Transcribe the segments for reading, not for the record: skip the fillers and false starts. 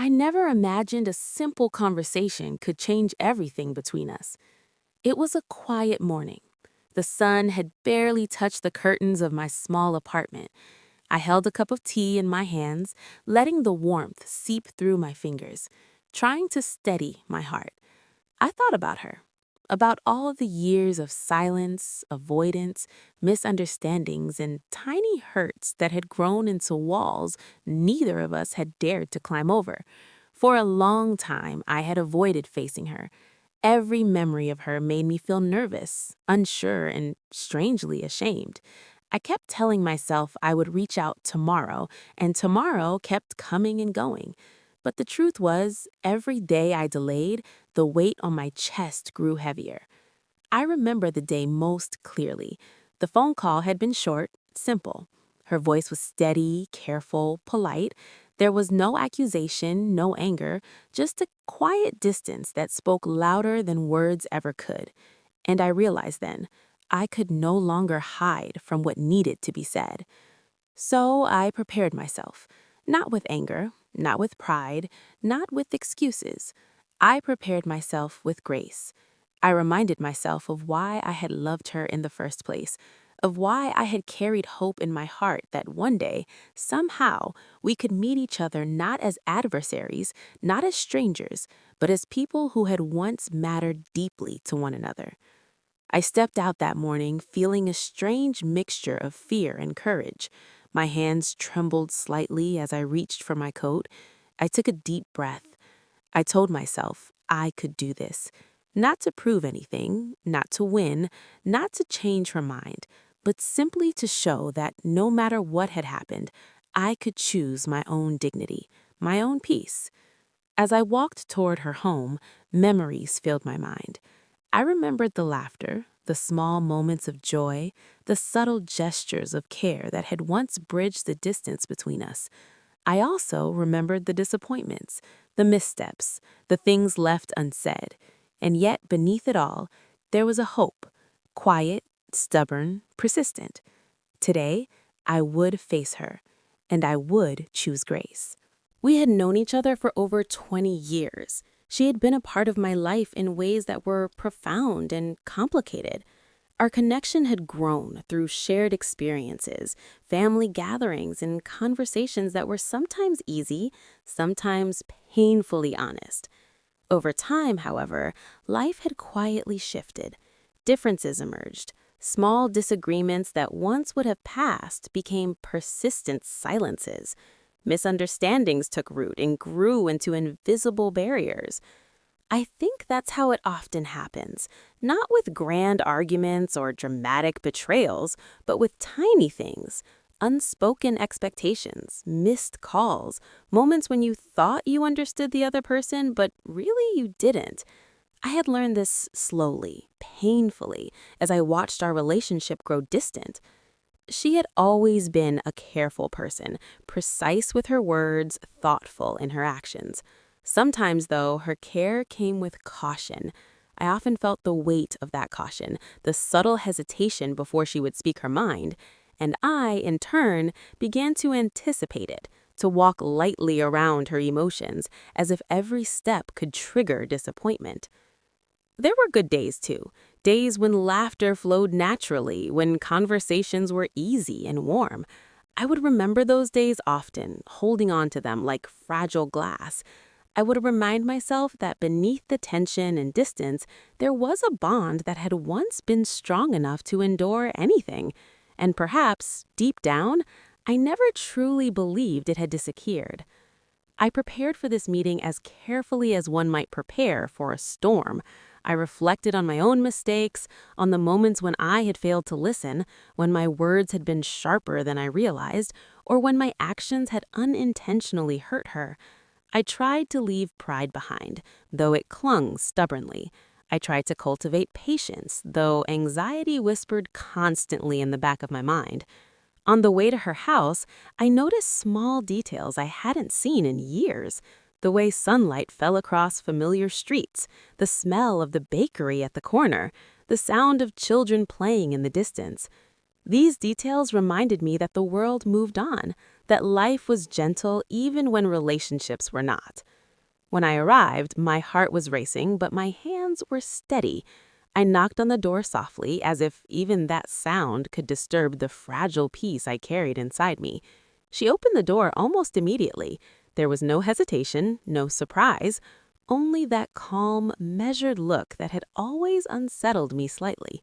I never imagined a simple conversation could change everything between us. It was a quiet morning. The sun had barely touched the curtains of my small apartment. I held a cup of tea in my hands, letting the warmth seep through my fingers, trying to steady my heart. I thought about her, about all the years of silence, avoidance, misunderstandings, and tiny hurts that had grown into walls neither of us had dared to climb over. For a long time, I had avoided facing her. Every memory of her made me feel nervous, unsure, and strangely ashamed. I kept telling myself I would reach out tomorrow, and tomorrow kept coming and going. But the truth was, every day I delayed, the weight on my chest grew heavier. I remember the day most clearly. The phone call had been short, simple. Her voice was steady, careful, polite. There was no accusation, no anger, just a quiet distance that spoke louder than words ever could. And I realized then, I could no longer hide from what needed to be said. So I prepared myself, not with anger, not with pride, not with excuses. I prepared myself with grace. I reminded myself of why I had loved her in the first place, of why I had carried hope in my heart that one day, somehow, we could meet each other not as adversaries, not as strangers, but as people who had once mattered deeply to one another. I stepped out that morning feeling a strange mixture of fear and courage. My hands trembled slightly as I reached for my coat. I took a deep breath. I told myself I could do this. Not to prove anything, not to win, not to change her mind, but simply to show that no matter what had happened, I could choose my own dignity, my own peace. As I walked toward her home, memories filled my mind. I remembered the laughter, the small moments of joy, the subtle gestures of care that had once bridged the distance between us. I also remembered the disappointments, the missteps, the things left unsaid. And yet, beneath it all, there was a hope, quiet, stubborn, persistent. Today, I would face her, and I would choose grace. We had known each other for over 20 years. She had been a part of my life in ways that were profound and complicated. Our connection had grown through shared experiences, family gatherings, and conversations that were sometimes easy, sometimes painfully honest. Over time, however, life had quietly shifted. Differences emerged. Small disagreements that once would have passed became persistent silences. Misunderstandings took root and grew into invisible barriers. I think that's how it often happens, not with grand arguments or dramatic betrayals, but with tiny things, unspoken expectations, missed calls, moments when you thought you understood the other person, but really you didn't. I had learned this slowly, painfully, as I watched our relationship grow distant. She had always been a careful person, precise with her words, thoughtful in her actions. Sometimes, though, her care came with caution. I often felt the weight of that caution, the subtle hesitation before she would speak her mind, and I, in turn, began to anticipate it, to walk lightly around her emotions, as if every step could trigger disappointment. There were good days, too. Days when laughter flowed naturally, when conversations were easy and warm. I would remember those days often, holding on to them like fragile glass. I would remind myself that beneath the tension and distance, there was a bond that had once been strong enough to endure anything. And perhaps, deep down, I never truly believed it had disappeared. I prepared for this meeting as carefully as one might prepare for a storm. I reflected on my own mistakes, on the moments when I had failed to listen, when my words had been sharper than I realized, or when my actions had unintentionally hurt her. I tried to leave pride behind, though it clung stubbornly. I tried to cultivate patience, though anxiety whispered constantly in the back of my mind. On the way to her house, I noticed small details I hadn't seen in years. The way sunlight fell across familiar streets, the smell of the bakery at the corner, the sound of children playing in the distance. These details reminded me that the world moved on, that life was gentle even when relationships were not. When I arrived, my heart was racing, but my hands were steady. I knocked on the door softly, as if even that sound could disturb the fragile peace I carried inside me. She opened the door almost immediately. There was no hesitation, no surprise, only that calm, measured look that had always unsettled me slightly.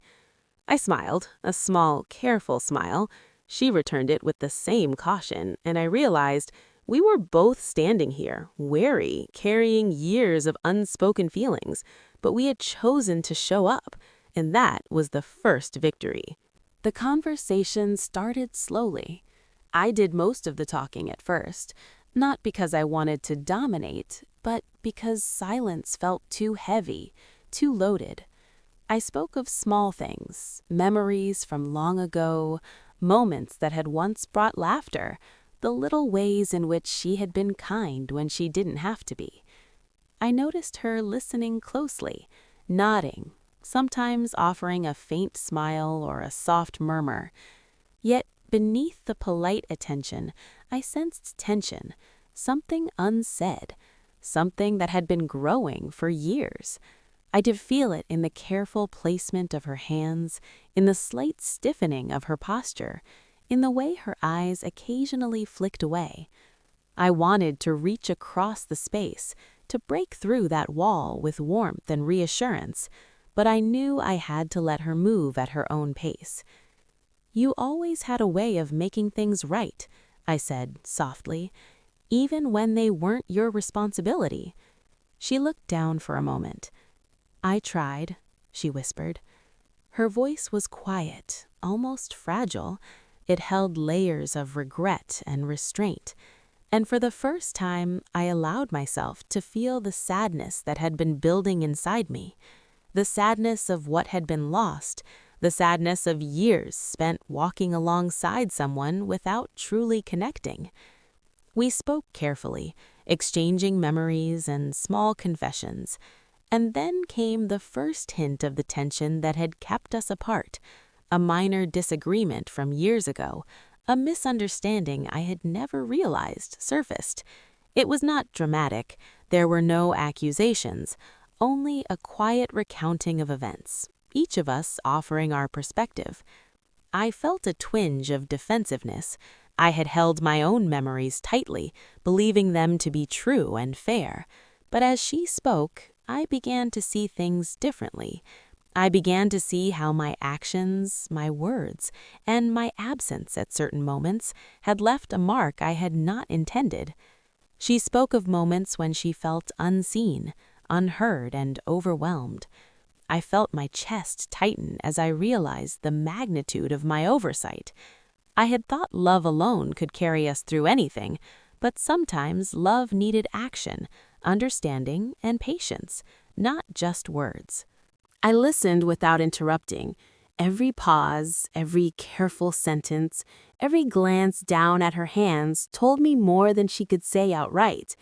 I smiled, a small, careful smile. She returned it with the same caution, and I realized we were both standing here, wary, carrying years of unspoken feelings, but we had chosen to show up, and that was the first victory. The conversation started slowly. I did most of the talking at first, not because I wanted to dominate, but because silence felt too heavy, too loaded. I spoke of small things, memories from long ago, moments that had once brought laughter, the little ways in which she had been kind when she didn't have to be. I noticed her listening closely, nodding, sometimes offering a faint smile or a soft murmur. Yet beneath the polite attention, I sensed tension, something unsaid, something that had been growing for years. I did feel it in the careful placement of her hands, in the slight stiffening of her posture, in the way her eyes occasionally flicked away. I wanted to reach across the space, to break through that wall with warmth and reassurance, but I knew I had to let her move at her own pace. "You always had a way of making things right," I said softly, "even when they weren't your responsibility." She looked down for a moment. "I tried," she whispered. Her voice was quiet, almost fragile. It held layers of regret and restraint. And for the first time, I allowed myself to feel the sadness that had been building inside me. The sadness of what had been lost, the sadness of years spent walking alongside someone without truly connecting. We spoke carefully, exchanging memories and small confessions. And then came the first hint of the tension that had kept us apart, a minor disagreement from years ago, a misunderstanding I had never realized surfaced. It was not dramatic, there were no accusations, only a quiet recounting of events, each of us offering our perspective. I felt a twinge of defensiveness. I had held my own memories tightly, believing them to be true and fair. But as she spoke, I began to see things differently. I began to see how my actions, my words, and my absence at certain moments had left a mark I had not intended. She spoke of moments when she felt unseen, unheard, and overwhelmed. I felt my chest tighten as I realized the magnitude of my oversight. I had thought love alone could carry us through anything, but sometimes love needed action, understanding, and patience, not just words. I listened without interrupting. Every pause, every careful sentence, every glance down at her hands told me more than she could say outright.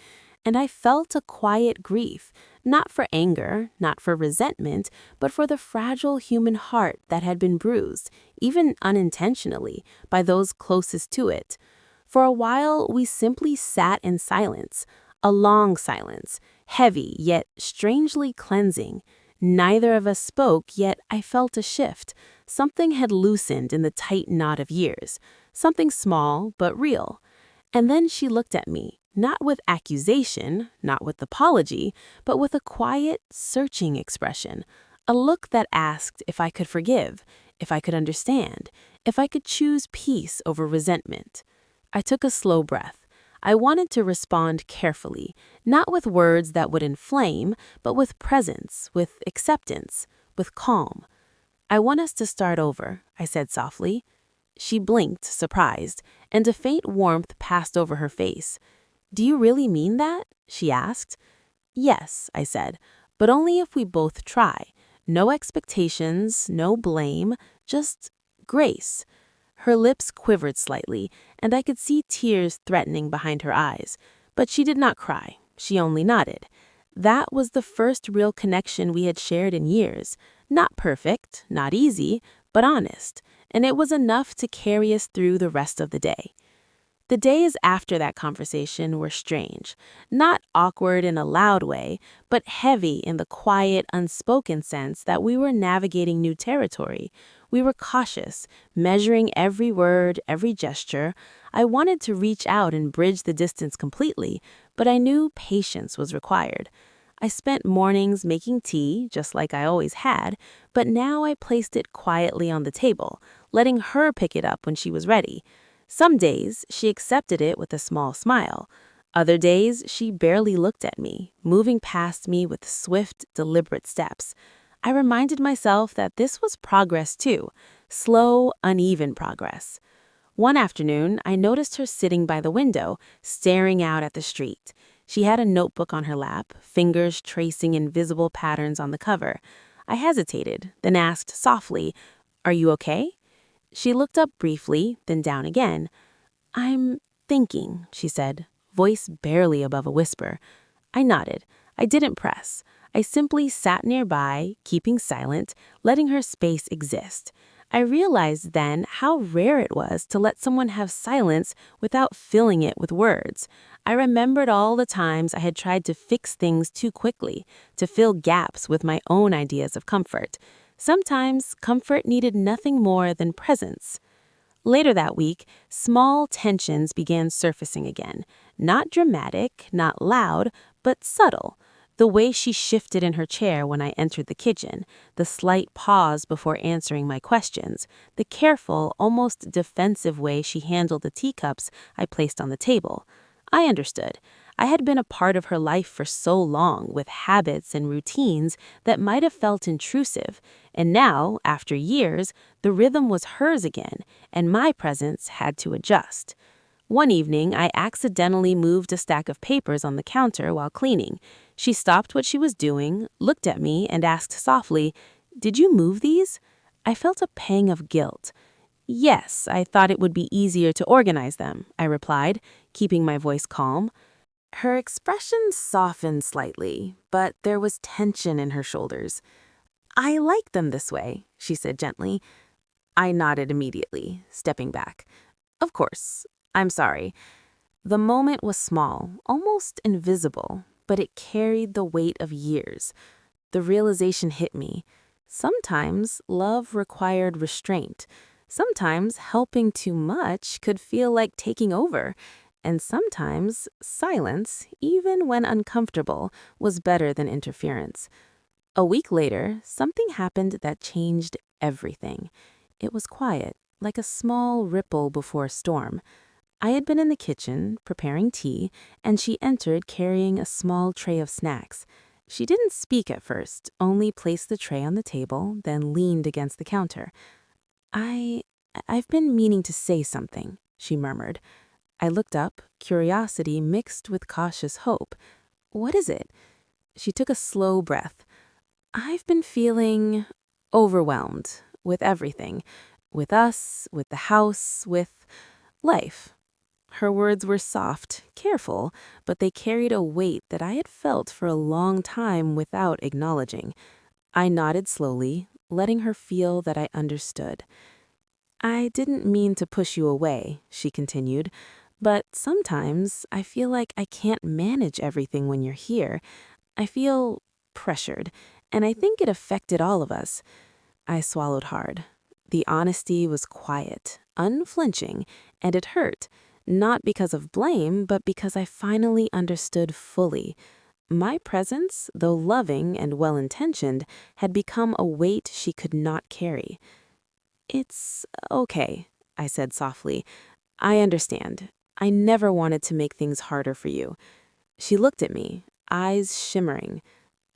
And I felt a quiet grief, not for anger, not for resentment, but for the fragile human heart that had been bruised, even unintentionally, by those closest to it. For a while, we simply sat in silence, a long silence, heavy yet strangely cleansing. Neither of us spoke, yet I felt a shift. Something had loosened in the tight knot of years, something small but real. And then she looked at me, not with accusation, not with apology, but with a quiet, searching expression, a look that asked if I could forgive, if I could understand, if I could choose peace over resentment. I took a slow breath. I wanted to respond carefully, not with words that would inflame, but with presence, with acceptance, with calm. "I want us to start over," I said softly. She blinked, surprised, and a faint warmth passed over her face. "Do you really mean that?" she asked. "Yes," I said, "but only if we both try. No expectations, no blame, just grace." Her lips quivered slightly, and I could see tears threatening behind her eyes. But she did not cry. She only nodded. That was the first real connection we had shared in years. Not perfect, not easy, but honest. And it was enough to carry us through the rest of the day. The days after that conversation were strange. Not awkward in a loud way, but heavy in the quiet, unspoken sense that we were navigating new territory. We were cautious, measuring every word, every gesture. I wanted to reach out and bridge the distance completely, but I knew patience was required. I spent mornings making tea, just like I always had, but now I placed it quietly on the table, letting her pick it up when she was ready. Some days, she accepted it with a small smile. Other days, she barely looked at me, moving past me with swift, deliberate steps. I reminded myself that this was progress too, slow, uneven progress. One afternoon, I noticed her sitting by the window, staring out at the street. She had a notebook on her lap, fingers tracing invisible patterns on the cover. I hesitated, then asked softly, "Are you okay?" She looked up briefly, then down again. "I'm thinking," she said, voice barely above a whisper. I nodded. I didn't press. I simply sat nearby, keeping silent, letting her space exist. I realized then how rare it was to let someone have silence without filling it with words. I remembered all the times I had tried to fix things too quickly, to fill gaps with my own ideas of comfort. Sometimes comfort needed nothing more than presence. Later that week, small tensions began surfacing again. Not dramatic, not loud, but subtle. The way she shifted in her chair when I entered the kitchen, the slight pause before answering my questions, the careful, almost defensive way she handled the teacups I placed on the table. I understood. I had been a part of her life for so long, with habits and routines that might have felt intrusive, and now, after years, the rhythm was hers again, and my presence had to adjust. One evening, I accidentally moved a stack of papers on the counter while cleaning. She stopped what she was doing, looked at me, and asked softly, "Did you move these?" I felt a pang of guilt. "Yes, I thought it would be easier to organize them," I replied, keeping my voice calm. Her expression softened slightly, but there was tension in her shoulders. "I like them this way," she said gently. I nodded immediately, stepping back. "Of course. I'm sorry." The moment was small, almost invisible, but it carried the weight of years. The realization hit me. Sometimes love required restraint. Sometimes helping too much could feel like taking over. And sometimes silence, even when uncomfortable, was better than interference. A week later, something happened that changed everything. It was quiet, like a small ripple before a storm. I had been in the kitchen, preparing tea, and she entered carrying a small tray of snacks. She didn't speak at first, only placed the tray on the table, then leaned against the counter. I... I've been meaning to say something," she murmured. I looked up, curiosity mixed with cautious hope. "What is it?" She took a slow breath. "I've been feeling overwhelmed with everything. With us, with the house, with life." Her words were soft, careful, but they carried a weight that I had felt for a long time without acknowledging. I nodded slowly, letting her feel that I understood. "I didn't mean to push you away," she continued, "but sometimes I feel like I can't manage everything when you're here. I feel pressured, and I think it affected all of us." I swallowed hard. The honesty was quiet, unflinching, and it hurt, not because of blame, but because I finally understood fully. My presence, though loving and well-intentioned, had become a weight she could not carry. "It's okay," I said softly. "I understand. I never wanted to make things harder for you." She looked at me, eyes shimmering.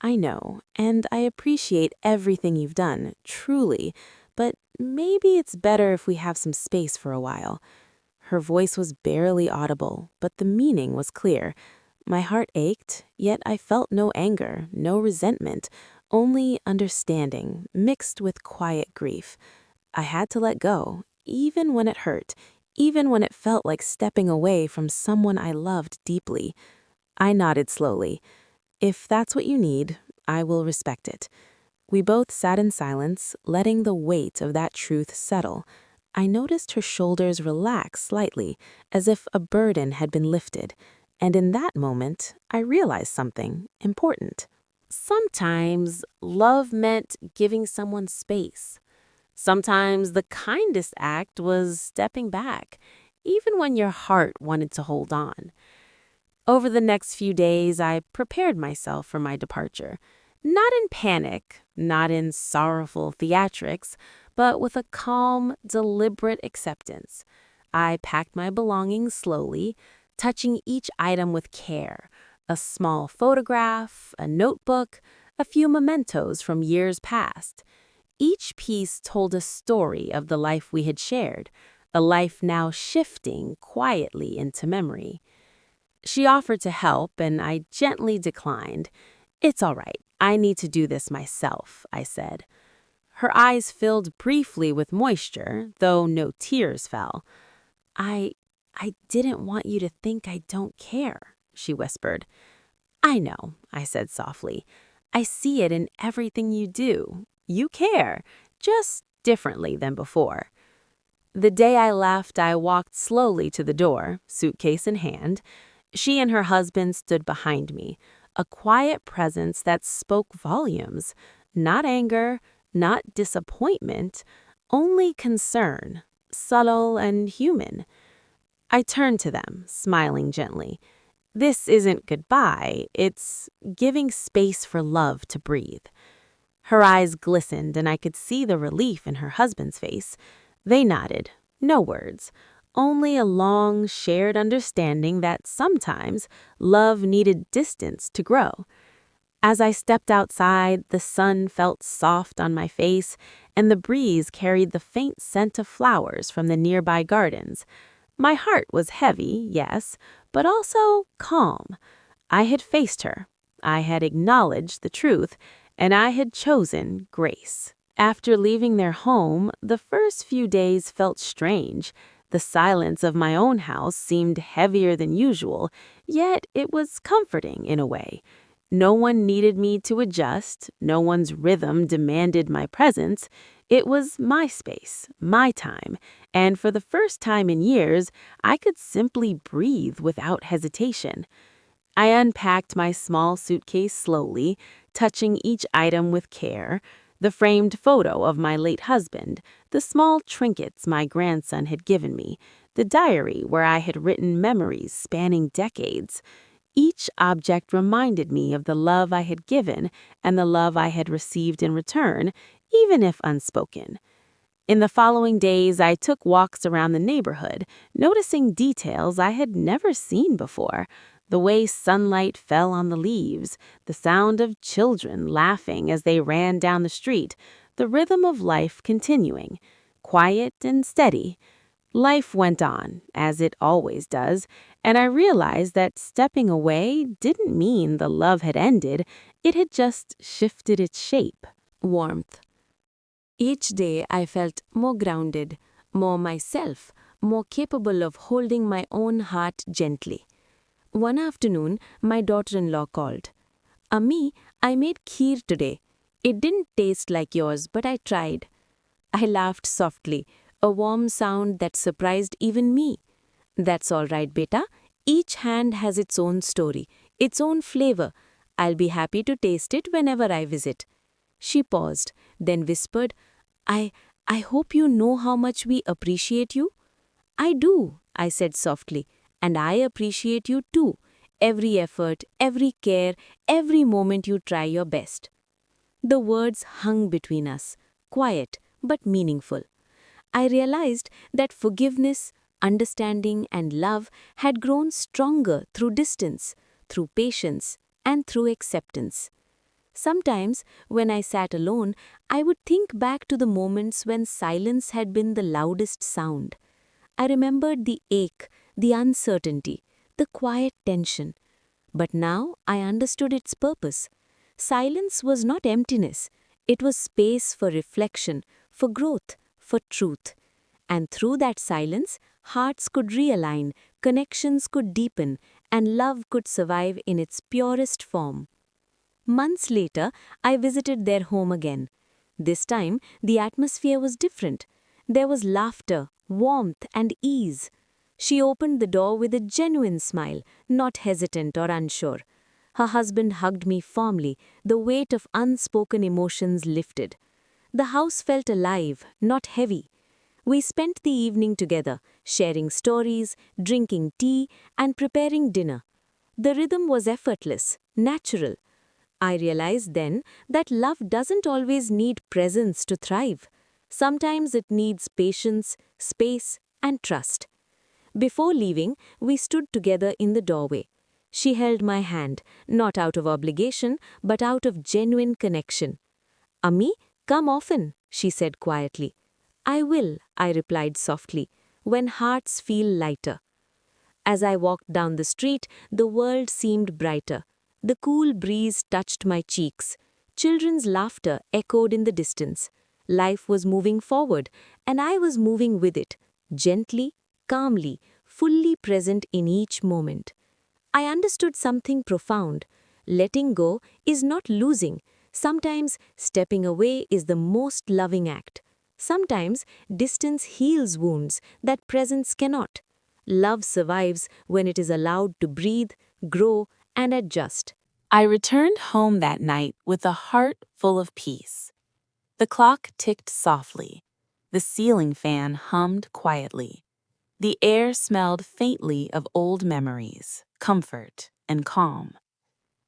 "I know, and I appreciate everything you've done, truly, but maybe it's better if we have some space for a while." Her voice was barely audible, but the meaning was clear. My heart ached, yet I felt no anger, no resentment, only understanding, mixed with quiet grief. I had to let go, even when it hurt, even when it felt like stepping away from someone I loved deeply. I nodded slowly. "If that's what you need, I will respect it." We both sat in silence, letting the weight of that truth settle. I noticed her shoulders relax slightly, as if a burden had been lifted, and in that moment, I realized something important. Sometimes love meant giving someone space. Sometimes the kindest act was stepping back, even when your heart wanted to hold on. Over the next few days, I prepared myself for my departure. Not in panic, not in sorrowful theatrics, but with a calm, deliberate acceptance. I packed my belongings slowly, touching each item with care. A small photograph, a notebook, a few mementos from years past. Each piece told a story of the life we had shared, a life now shifting quietly into memory. She offered to help, and I gently declined. "It's all right. I need to do this myself," I said. Her eyes filled briefly with moisture, though no tears fell. I I didn't want you to think I don't care," she whispered. "I know," I said softly. "I see it in everything you do. You care, just differently than before." The day I left, I walked slowly to the door, suitcase in hand. She and her husband stood behind me, a quiet presence that spoke volumes. Not anger, not disappointment, only concern, subtle and human. I turned to them, smiling gently. This isn't goodbye, it's giving space for love to breathe. Her eyes glistened, and I could see the relief in her husband's face. They nodded, no words, only a long, shared understanding that sometimes love needed distance to grow. As I stepped outside, the sun felt soft on my face, and the breeze carried the faint scent of flowers from the nearby gardens. My heart was heavy, yes, but also calm. I had faced her. I had acknowledged the truth, and I had chosen grace. After leaving their home, the first few days felt strange. The silence of my own house seemed heavier than usual, yet it was comforting in a way. No one needed me to adjust, no one's rhythm demanded my presence. It was my space, my time, and for the first time in years, I could simply breathe without hesitation. I unpacked my small suitcase slowly, touching each item with care. The framed photo of my late husband, the small trinkets my grandson had given me, the diary where I had written memories spanning decades. Each object reminded me of the love I had given and the love I had received in return, even if unspoken. In the following days, I took walks around the neighborhood, noticing details I had never seen before. The way sunlight fell on the leaves, the sound of children laughing as they ran down the street, the rhythm of life continuing, quiet and steady. Life went on, as it always does, and I realized that stepping away didn't mean the love had ended, it had just shifted its shape. Warmth. Each day I felt more grounded, more myself, more capable of holding my own heart gently. One afternoon, my daughter-in-law called. "Ami, I made kheer today. It didn't taste like yours, but I tried." I laughed softly, a warm sound that surprised even me. "That's all right, beta. Each hand has its own story, its own flavor. I'll be happy to taste it whenever I visit." She paused, then whispered, I, I hope you know how much we appreciate you." "I do," I said softly, "and I appreciate you too. Every effort, every care, every moment you try your best." The words hung between us, quiet but meaningful. I realized that forgiveness, understanding, and love had grown stronger through distance, through patience, and through acceptance. Sometimes, when I sat alone, I would think back to the moments when silence had been the loudest sound. I remembered the ache, the uncertainty, the quiet tension. But now I understood its purpose. Silence was not emptiness. It was space for reflection, for growth, for truth. And through that silence, hearts could realign, connections could deepen, and love could survive in its purest form. Months later, I visited their home again. This time, the atmosphere was different. There was laughter, warmth, and ease. She opened the door with a genuine smile, not hesitant or unsure. Her husband hugged me firmly, the weight of unspoken emotions lifted. The house felt alive, not heavy. We spent the evening together, sharing stories, drinking tea, and preparing dinner. The rhythm was effortless, natural. I realized then that love doesn't always need presence to thrive. Sometimes it needs patience, space, and trust. Before leaving, we stood together in the doorway. She held my hand, not out of obligation, but out of genuine connection. Ami, come often, she said quietly. I will, I replied softly, when hearts feel lighter. As I walked down the street, the world seemed brighter. The cool breeze touched my cheeks. Children's laughter echoed in the distance. Life was moving forward, and I was moving with it, gently, calmly, fully present in each moment. I understood something profound. Letting go is not losing. Sometimes stepping away is the most loving act. Sometimes distance heals wounds that presence cannot. Love survives when it is allowed to breathe, grow, and adjust. I returned home that night with a heart full of peace. The clock ticked softly. The ceiling fan hummed quietly. The air smelled faintly of old memories, comfort, and calm.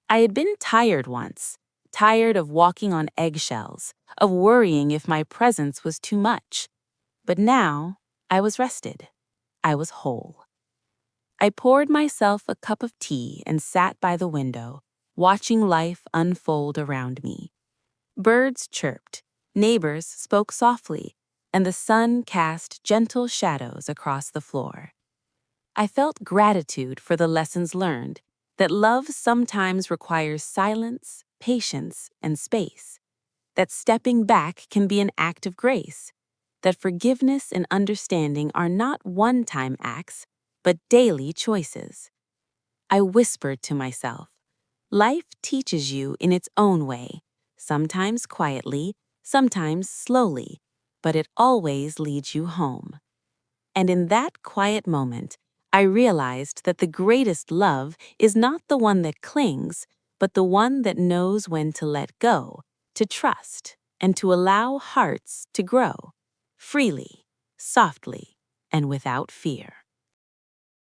I had been tired once, tired of walking on eggshells, of worrying if my presence was too much. But now, I was rested. I was whole. I poured myself a cup of tea and sat by the window, watching life unfold around me. Birds chirped, neighbors spoke softly, and the sun cast gentle shadows across the floor. I felt gratitude for the lessons learned, that love sometimes requires silence, patience, and space, that stepping back can be an act of grace, that forgiveness and understanding are not one-time acts, but daily choices. I whispered to myself, life teaches you in its own way, sometimes quietly, sometimes slowly, but it always leads you home. And in that quiet moment, I realized that the greatest love is not the one that clings, but the one that knows when to let go, to trust, and to allow hearts to grow freely, softly, and without fear.